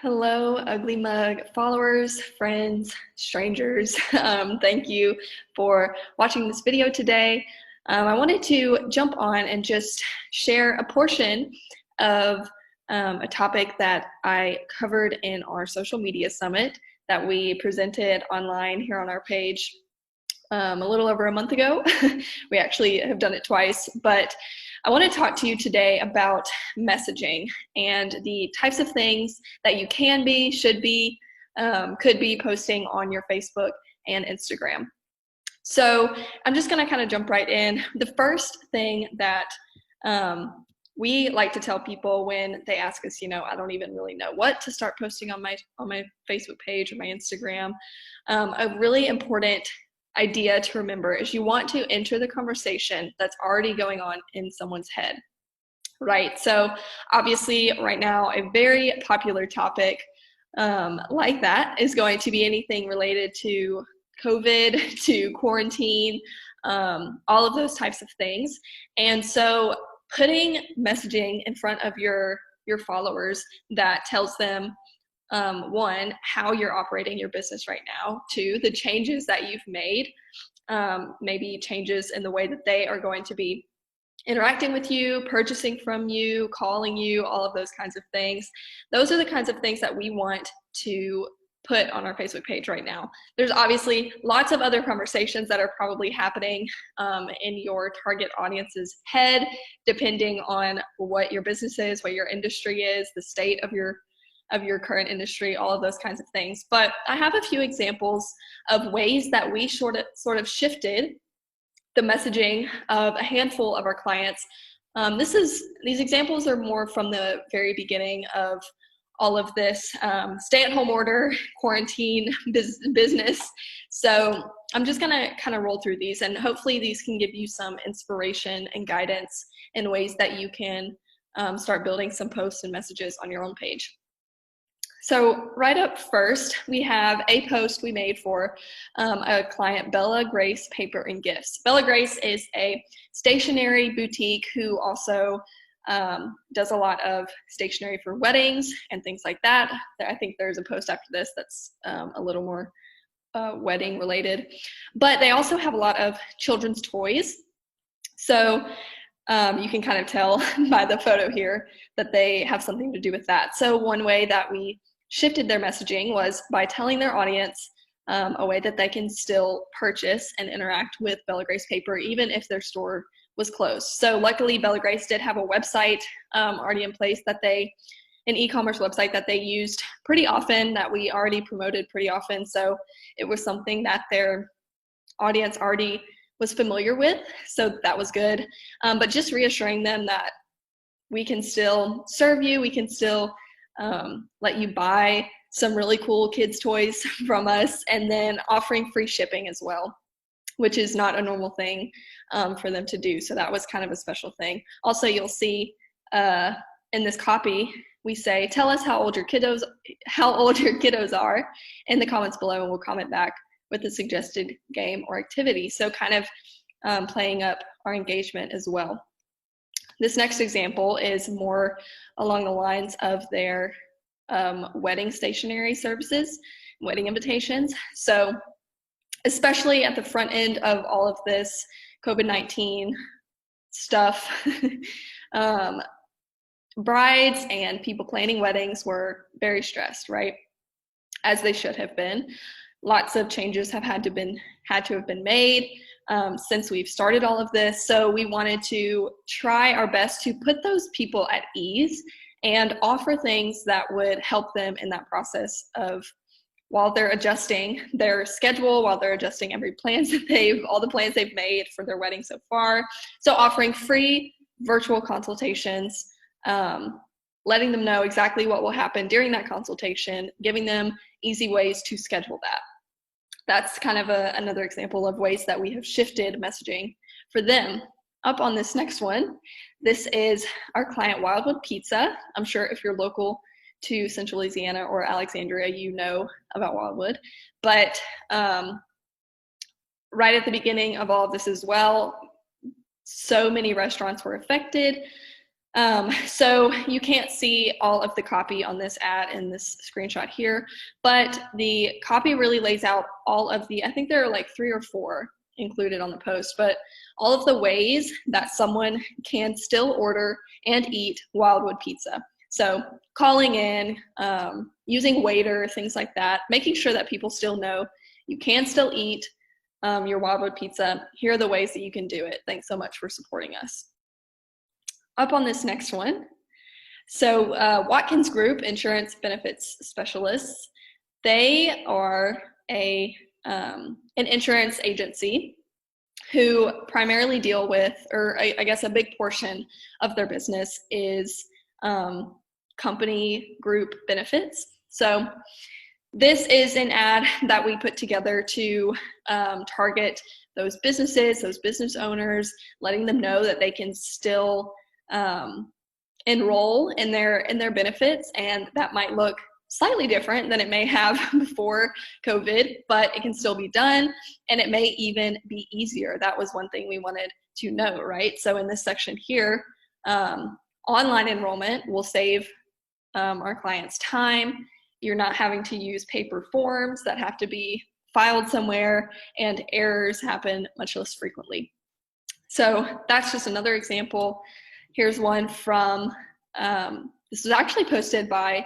Hello, Ugly Mug followers, friends, strangers. Thank you for watching this video today. I wanted to jump on and just share a portion of a topic that I covered in our social media summit that we presented online here on our page a little over a month ago. We actually have done it twice, but I want to talk to you today about messaging and the types of things that you can be, should be, could be posting on your Facebook and Instagram. So I'm just going to kind of jump right in. The first thing that we like to tell people when they ask us, I don't even really know what to start posting on my Facebook page or my Instagram. A really important idea to remember is you want to enter the conversation that's already going on in someone's head, right? So obviously right now a very popular topic like that is going to be anything related to COVID, to quarantine, all of those types of things. And so putting messaging in front of your followers that tells them one, how you're operating your business right now, two, the changes that you've made, maybe changes in the way that they are going to be interacting with you, purchasing from you, calling you, all of those kinds of things. Those are the kinds of things that we want to put on our Facebook page right now. There's obviously lots of other conversations that are probably happening in your target audience's head, depending on what your business is, what your industry is, the state of your current industry, all of those kinds of things. But I have a few examples of ways that we sort of shifted the messaging of a handful of our clients. These examples are more from the very beginning of all of this stay-at-home order, quarantine business. So I'm just gonna kind of roll through these, and hopefully these can give you some inspiration and guidance in ways that you can start building some posts and messages on your own page. So right up first, we have a post we made for a client, Bella Grace Paper and Gifts. Bella Grace is a stationery boutique who also does a lot of stationery for weddings and things like that. I think there's a post after this that's a little more wedding related. But they also have a lot of children's toys. So you can kind of tell by the photo here that they have something to do with that. So one way that we shifted their messaging was by telling their audience a way that they can still purchase and interact with Bella Grace Paper even if their store was closed. So luckily Bella Grace did have a website already in place, an e-commerce website that they used pretty often, that we already promoted pretty often. So it was something that their audience already was familiar with, so that was good. But just reassuring them that we can still serve you, we can still let you buy some really cool kids toys from us, and then offering free shipping as well, which is not a normal thing for them to do. So that was kind of a special thing. Also, you'll see in this copy, we say, tell us how old your kiddos are in the comments below, and we'll comment back with a suggested game or activity. So kind of playing up our engagement as well. This next example is more along the lines of their wedding stationery services, wedding invitations. So especially at the front end of all of this COVID-19 stuff, brides and people planning weddings were very stressed, right? As they should have been. Lots of changes have had to have been made since we've started all of this. So we wanted to try our best to put those people at ease and offer things that would help them in that process of, while they're adjusting their schedule, while they're adjusting all the plans they've made for their wedding so far. So offering free virtual consultations, letting them know exactly what will happen during that consultation, giving them easy ways to schedule that. That's kind of another example of ways that we have shifted messaging for them. Up on this next one, this is our client Wildwood Pizza. I'm sure if you're local to Central Louisiana or Alexandria, you know about Wildwood. But right at the beginning of all of this as well, so many restaurants were affected. So you can't see all of the copy on this ad in this screenshot here, but the copy really lays out all of the, I think there are like 3 or 4 included on the post, but all of the ways that someone can still order and eat Wildwood pizza. So calling in, using Waiter, things like that, making sure that people still know you can still eat your Wildwood pizza. Here are the ways that you can do it. Thanks so much for supporting us. Up on this next one. So Watkins Group, insurance benefits specialists, they are an insurance agency who primarily deal with, or I guess a big portion of their business is company group benefits. So this is an ad that we put together to target those businesses, those business owners, letting them know that they can still enroll in their benefits, and that might look slightly different than it may have before COVID, but it can still be done, and it may even be easier. That was one thing we wanted to know, right? So in this section here, online enrollment will save our clients time. You're not having to use paper forms that have to be filed somewhere, and errors happen much less frequently. So that's just another example. Here's one from, this was actually posted by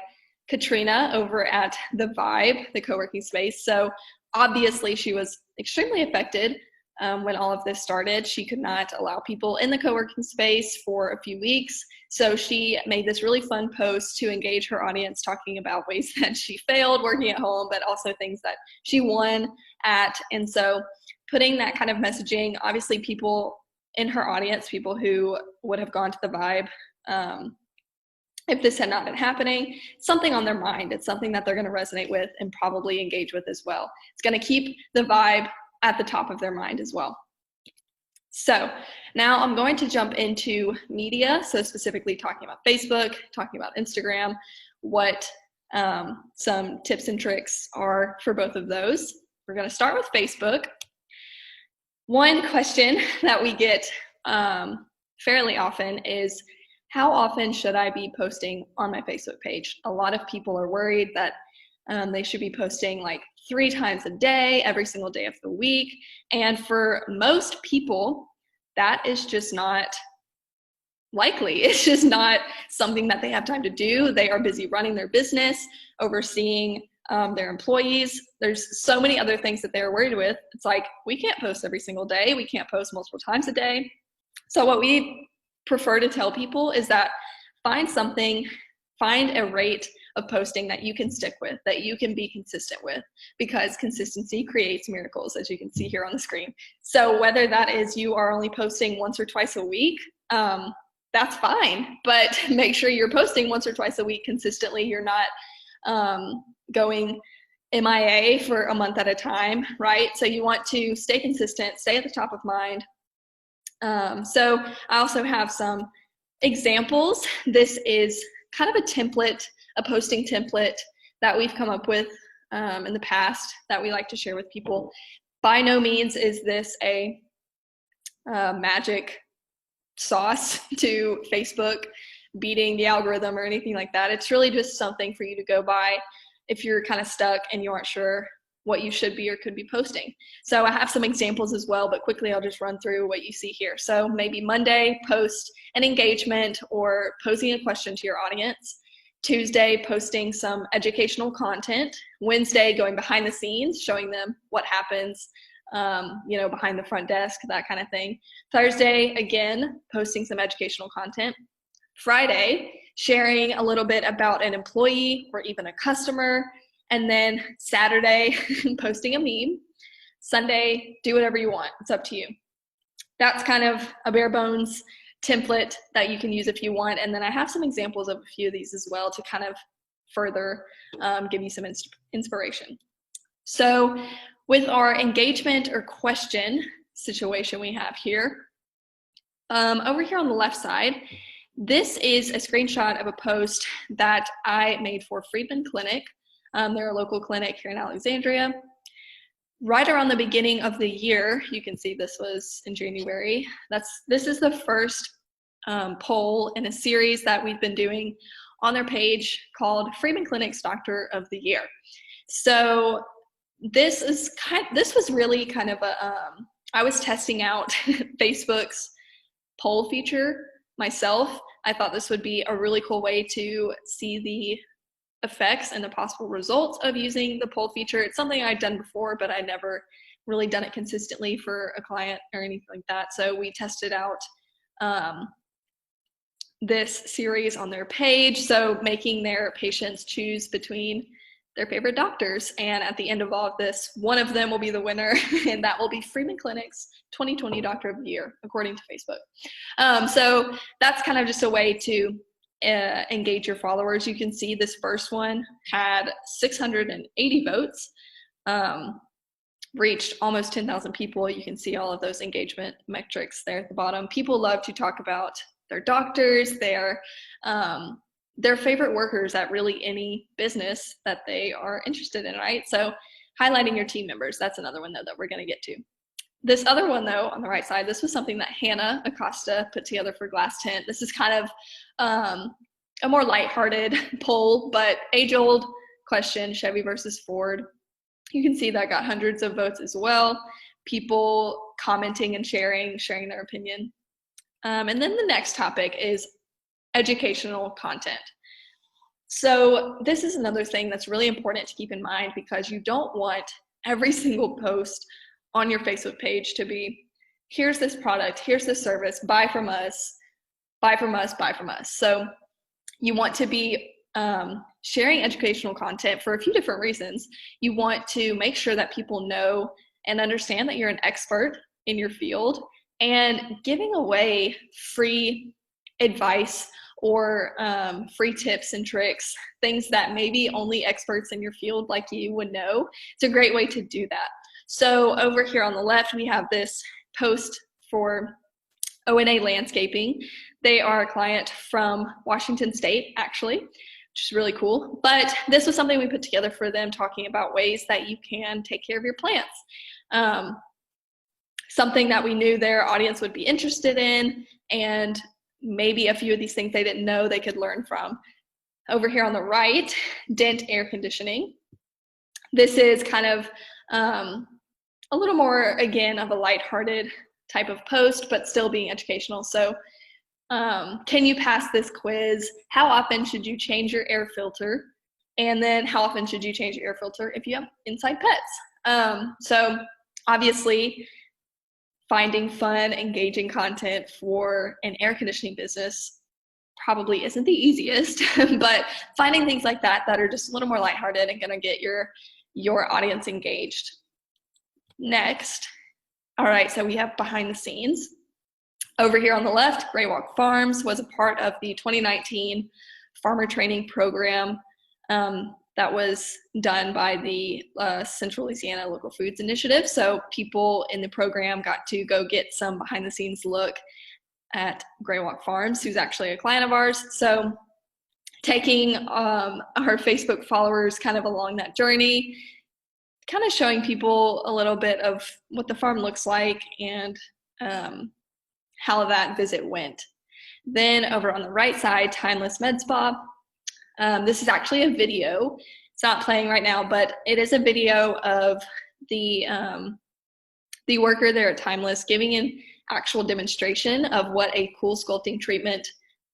Katrina over at The Vibe, the co-working space. So obviously she was extremely affected when all of this started. She could not allow people in the co-working space for a few weeks. So she made this really fun post to engage her audience, talking about ways that she failed working at home, but also things that she won at. And so putting that kind of messaging, obviously people in her audience, people who would have gone to The Vibe if this had not been happening, something on their mind. It's something that they're going to resonate with and probably engage with as well. It's going to keep The Vibe at the top of their mind as well. So now I'm going to jump into media, so specifically talking about Facebook, talking about Instagram, what some tips and tricks are for both of those. We're going to start with Facebook. One question that we get fairly often is, how often should I be posting on my Facebook page? A lot of people are worried that they should be posting like 3 times a day, every single day of the week. And for most people, that is just not likely. It's just not something that they have time to do. They are busy running their business, overseeing their employees. There's so many other things that they're worried with. It's like, we can't post every single day. We can't post multiple times a day. So what we prefer to tell people is that find a rate of posting that you can stick with, that you can be consistent with, because consistency creates miracles, as you can see here on the screen. So whether that is you are only posting once or twice a week, that's fine, but make sure you're posting once or twice a week consistently. You're not going MIA for a month at a time, right? So you want to stay consistent, stay at the top of mind. So I also have some examples. This is kind of a template, a posting template that we've come up with in the past that we like to share with people. By no means is this a magic sauce to Facebook beating the algorithm or anything like that. It's really just something for you to go by if you're kind of stuck and you aren't sure what you should be or could be posting. So I have some examples as well, but quickly I'll just run through what you see here. So maybe Monday, post an engagement or posing a question to your audience. Tuesday, posting some educational content. Wednesday, going behind the scenes, showing them what happens behind the front desk, that kind of thing. Thursday, again, posting some educational content. Friday, sharing a little bit about an employee or even a customer. And then Saturday, posting a meme. Sunday, do whatever you want. It's up to you. That's kind of a bare bones template that you can use if you want. And then I have some examples of a few of these as well to kind of further give you some inspiration. So with our engagement or question situation we have here, over here on the left side, this is a screenshot of a post that I made for Friedman Clinic. They're a local clinic here in Alexandria. Right around the beginning of the year, you can see this was in January. This is the first poll in a series that we've been doing on their page called Freeman Clinic's Doctor of the Year. So this was really kind of I was testing out Facebook's poll feature myself. I thought this would be a really cool way to see the effects and the possible results of using the poll feature. It's something I'd done before, but I never really done it consistently for a client or anything like that. So we tested out this series on their page, so making their patients choose between their favorite doctors. And at the end of all of this, one of them will be the winner, and that will be Freeman Clinic's 2020 Doctor of the Year, according to Facebook. So that's kind of just a way to engage your followers. You can see this first one had 680 votes, reached almost 10,000 people. You can see all of those engagement metrics there at the bottom. People love to talk about their doctors, their favorite workers at really any business that they are interested in, right? So highlighting your team members, that's another one though that we're going to get to. This other one though, on the right side, this was something that Hannah Acosta put together for Glass Tent. This is kind of a more lighthearted poll, but age-old question, Chevy versus Ford. You can see that got hundreds of votes as well. People commenting and sharing their opinion. And then the next topic is educational content. So this is another thing that's really important to keep in mind, because you don't want every single post on your Facebook page to be, here's this product, here's this service, buy from us, buy from us, buy from us. So you want to be sharing educational content for a few different reasons. You want to make sure that people know and understand that you're an expert in your field, and giving away free advice or free tips and tricks, things that maybe only experts in your field like you would know. It's a great way to do that. So over here on the left, we have this post for ONA Landscaping. They are a client from Washington State, actually, which is really cool. But this was something we put together for them, talking about ways that you can take care of your plants. Something that we knew their audience would be interested in, and maybe a few of these things they didn't know they could learn from. Over here on the right, Dent Air Conditioning. This is kind of a little more, again, of a lighthearted type of post, but still being educational. So can you pass this quiz? How often should you change your air filter? And then how often should you change your air filter if you have inside pets? So obviously, finding fun, engaging content for an air conditioning business probably isn't the easiest, but finding things like that that are just a little more lighthearted and gonna get your audience engaged. Next, all right, so we have behind the scenes. Over here on the left, Gray Walk Farms was a part of the 2019 farmer training program that was done by the Central Louisiana Local Foods Initiative. So people in the program got to go get some behind the scenes look at Gray Walk Farms, who's actually a client of ours. So taking our Facebook followers kind of along that journey, kind of showing people a little bit of what the farm looks like and how that visit went. Then over on the right side, Timeless Med Spa. This is actually a video. It's not playing right now, but it is a video of the worker there at Timeless giving an actual demonstration of what a cool sculpting treatment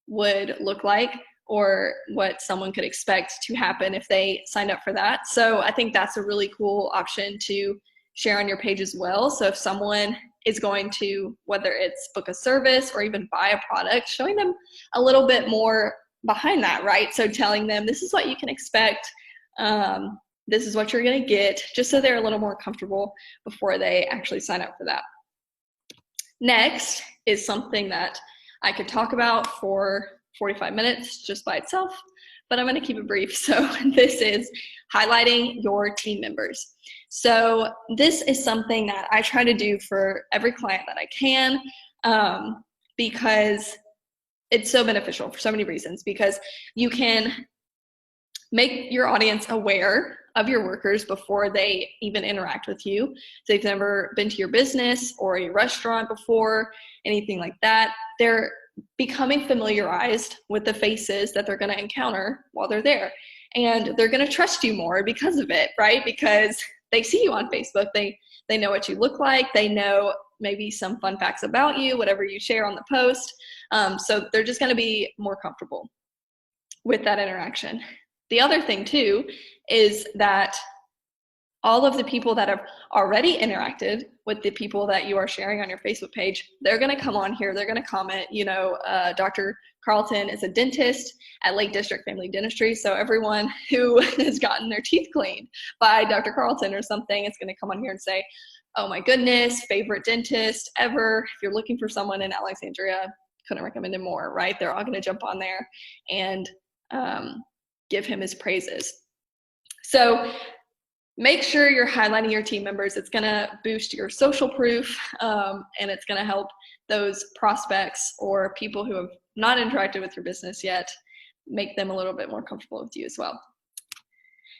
would look like, or what someone could expect to happen if they signed up for that. So I think that's a really cool option to share on your page as well. So if someone is going to, whether it's book a service or even buy a product, showing them a little bit more behind that, right? So telling them this is what you can expect, this is what you're gonna get, just so they're a little more comfortable before they actually sign up for that. Next is something that I could talk about for 45 minutes just by itself, but I'm gonna keep it brief. So this is highlighting your team members. So this is something that I try to do for every client that I can, because it's so beneficial for so many reasons, because you can make your audience aware of your workers before they even interact with you. So if they've never been to your business or your restaurant before, anything like that, they're becoming familiarized with the faces that they're going to encounter while they're there. And they're going to trust you more because of it, right? Because they see you on Facebook. They know what you look like. They know maybe some fun facts about you, whatever you share on the post. So they're just going to be more comfortable with that interaction. The other thing too is that all of the people that have already interacted with the people that you are sharing on your Facebook page, they're going to come on here, they're going to comment, Dr. Carlton is a dentist at Lake District Family Dentistry, so everyone who has gotten their teeth cleaned by Dr. Carlton or something is going to come on here and say, oh my goodness, favorite dentist ever. If you're looking for someone in Alexandria, couldn't recommend him more, right? They're all going to jump on there and give him his praises. So make sure you're highlighting your team members. It's going to boost your social proof, and it's going to help those prospects or people who have not interacted with your business yet, make them a little bit more comfortable with you as well.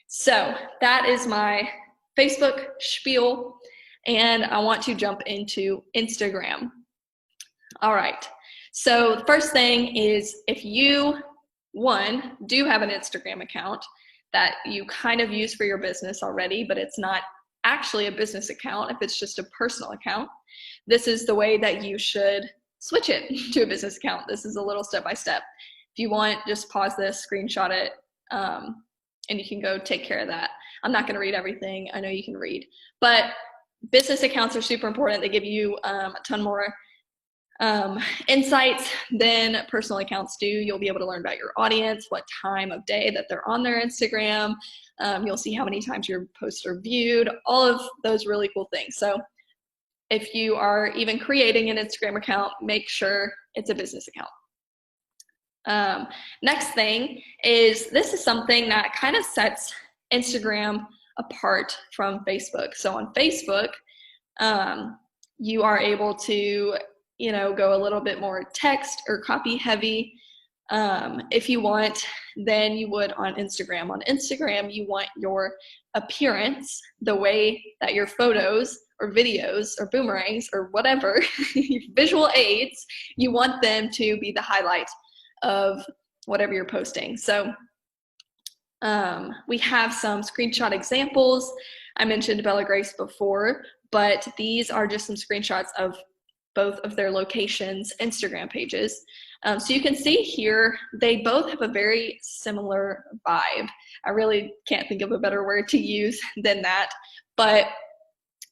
So that is my Facebook spiel, and I want to jump into Instagram. All right. So the first thing is, if you, one, do have an Instagram account that you kind of use for your business already, but it's not actually a business account, if it's just a personal account, this is the way that you should switch it to a business account. This is a little step-by-step. If you want, just pause this, screenshot it, and you can go take care of that. I'm not going to read everything. I know you can read, but business accounts are super important. They give you a ton more insights than personal accounts do. You'll be able to learn about your audience, what time of day that they're on their Instagram. You'll see how many times your posts are viewed, all of those really cool things. So if you are even creating an Instagram account, make sure it's a business account. Next thing is, this is something that kind of sets Instagram apart from Facebook. So on Facebook, you are able to go a little bit more text or copy heavy if you want than you would on Instagram. On Instagram, you want your appearance, the way that your photos or videos or boomerangs or whatever, visual aids, you want them to be the highlight of whatever you're posting. So we have some screenshot examples. I mentioned Bella Grace before, but these are just some screenshots of both of their locations' Instagram pages. So you can see here, they both have a very similar vibe. I really can't think of a better word to use than that, but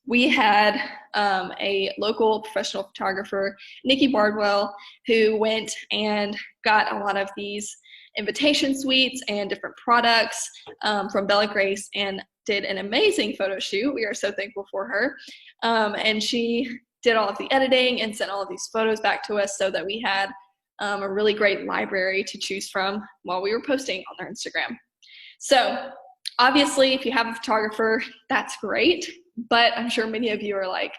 we had a local professional photographer, Nikki Bardwell, who went and got a lot of these invitation suites and different products from Bella Grace and did an amazing photo shoot. We are so thankful for her. And she did all of the editing and sent all of these photos back to us so that we had a really great library to choose from while we were posting on their Instagram. So obviously, if you have a photographer, that's great, but I'm sure many of you are like,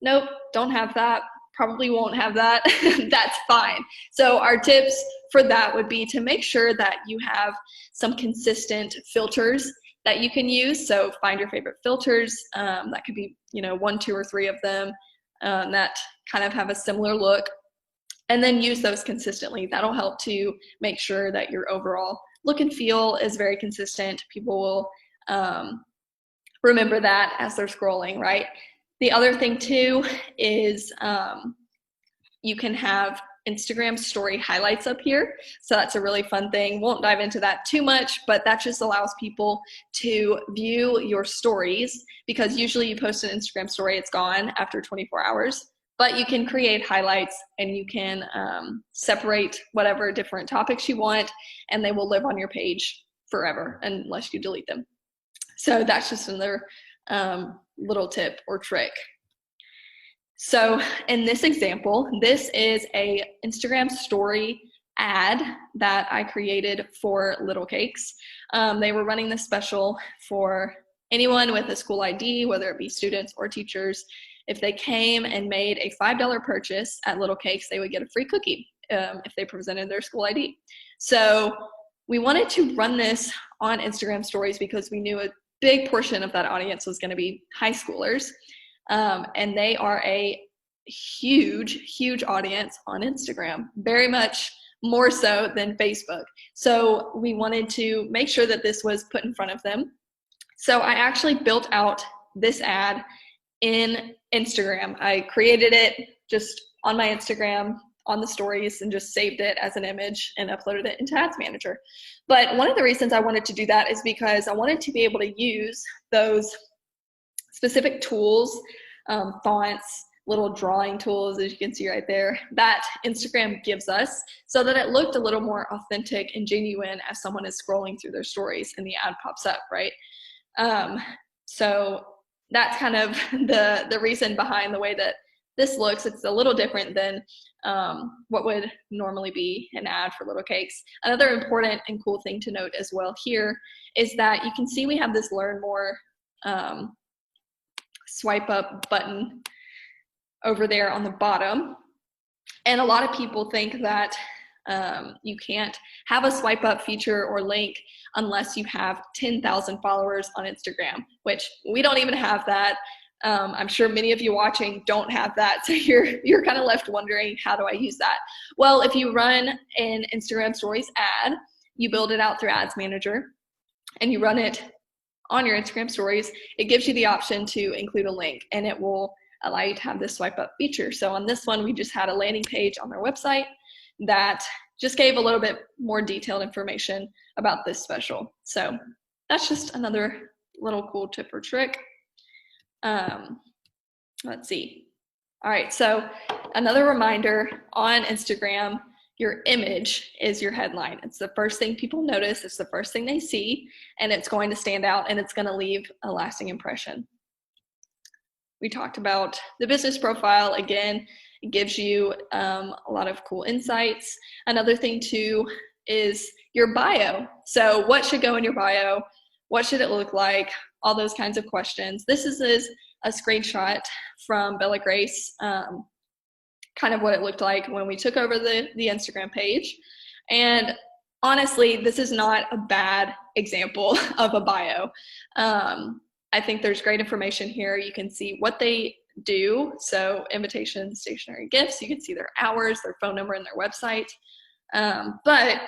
nope, don't have that, probably won't have that. That's fine. So our tips for that would be to make sure that you have some consistent filters that you can use. So find your favorite filters. That could be, 1, 2, or 3 of them that kind of have a similar look, and then use those consistently. That'll help to make sure that your overall look and feel is very consistent. People will remember that as they're scrolling, right? The other thing too is you can have Instagram story highlights up here. So that's a really fun thing. Won't dive into that too much, but that just allows people to view your stories, because usually you post an Instagram story, it's gone after 24 hours, but you can create highlights and you can separate whatever different topics you want, and they will live on your page forever unless you delete them. So that's just another little tip or trick. So in this example, this is a Instagram story ad that I created for Little Cakes. They were running this special for anyone with a school ID, whether it be students or teachers. If they came and made a $5 purchase at Little Cakes, they would get a free cookie if they presented their school ID. So we wanted to run this on Instagram stories because we knew a big portion of that audience was going to be high schoolers. And they are a huge audience on Instagram, very much more so than Facebook. So we wanted to make sure that this was put in front of them. So I actually built out this ad in Instagram. I created it just on my Instagram on the stories and just saved it as an image and uploaded it into Ads Manager. But one of the reasons I wanted to do that is because I wanted to be able to use those specific tools, fonts, little drawing tools, as you can see right there, that Instagram gives us, so that it looked a little more authentic and genuine as someone is scrolling through their stories and the ad pops up, right? So that's kind of the reason behind the way that this looks. It's a little different than what would normally be an ad for Little Cakes. Another important and cool thing to note as well here is that you can see we have this Learn More swipe up button over there on the bottom. And a lot of people think that you can't have a swipe up feature or link unless you have 10,000 followers on Instagram, which we don't even have that. I'm sure many of you watching don't have that, so you're kind of left wondering, how do I use that? Well, if you run an Instagram Stories ad, you build it out through Ads Manager, and you run it on your Instagram Stories, it gives you the option to include a link, and it will allow you to have this swipe up feature. So on this one, we just had a landing page on their website that just gave a little bit more detailed information about this special. So that's just another little cool tip or trick. Let's see. All right, so another reminder on Instagram, your image is your headline. It's the first thing people notice, it's the first thing they see, and it's going to stand out, and it's going to leave a lasting impression. We talked about the business profile. Again, it gives you a lot of cool insights. Another thing too is your bio. So what should go in your bio? What should it look like? All those kinds of questions. This is a screenshot from Bella Grace, kind of what it looked like when we took over the Instagram page. And honestly, this is not a bad example of a bio. I think there's great information here. You can see what they do. So invitations, stationery, gifts. You can see their hours, their phone number, and their website. But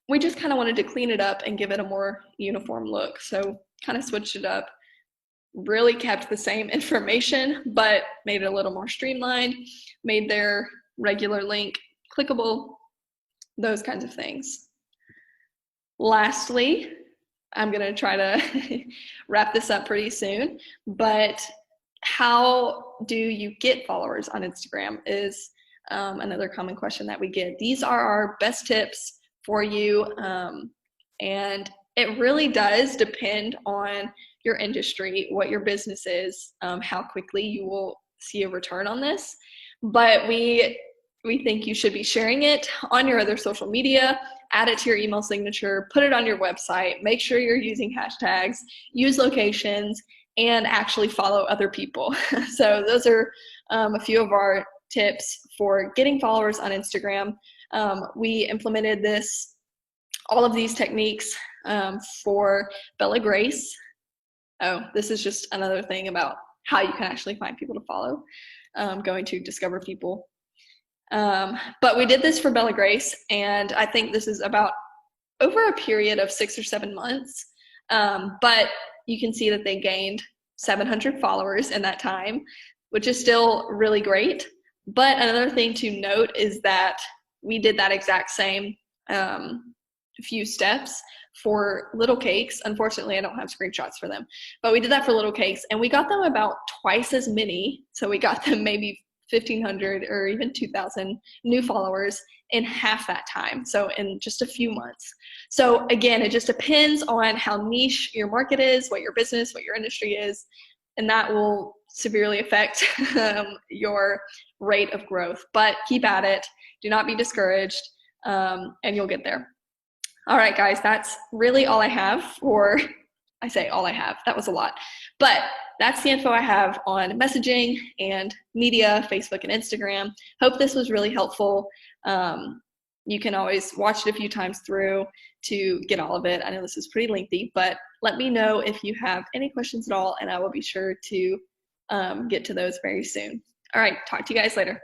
we just kind of wanted to clean it up and give it a more uniform look. So kind of switched it up, really kept the same information, but made it a little more streamlined, made their regular link clickable, those kinds of things. Lastly, I'm going to try to wrap this up pretty soon, but how do you get followers on Instagram is another common question that we get. These are our best tips for you, and it really does depend on your industry, what your business is, how quickly you will see a return on this. But we think you should be sharing it on your other social media, add it to your email signature, put it on your website, make sure you're using hashtags, use locations, and actually follow other people. So those are a few of our tips for getting followers on Instagram. We implemented all of these techniques for Bella Grace. Oh, this is just another thing about how you can actually find people to follow, going to discover people. But we did this for Bella Grace, and I think this is about over a period of 6 or 7 months. But you can see that they gained 700 followers in that time, which is still really great. But another thing to note is that we did that exact same few steps for Little Cakes. Unfortunately, I don't have screenshots for them, but we did that for Little Cakes, and we got them about twice as many. So we got them maybe 1,500 or even 2,000 new followers in half that time. So in just a few months. So again, it just depends on how niche your market is, what your business, what your industry is, and that will severely affect your rate of growth. But keep at it. Do not be discouraged, and you'll get there. All right, guys, that's really all I have for, I say all I have, that was a lot, but that's the info I have on messaging and media, Facebook and Instagram. Hope this was really helpful. You can always watch it a few times through to get all of it. I know this is pretty lengthy, but let me know if you have any questions at all, and I will be sure to get to those very soon. All right, talk to you guys later.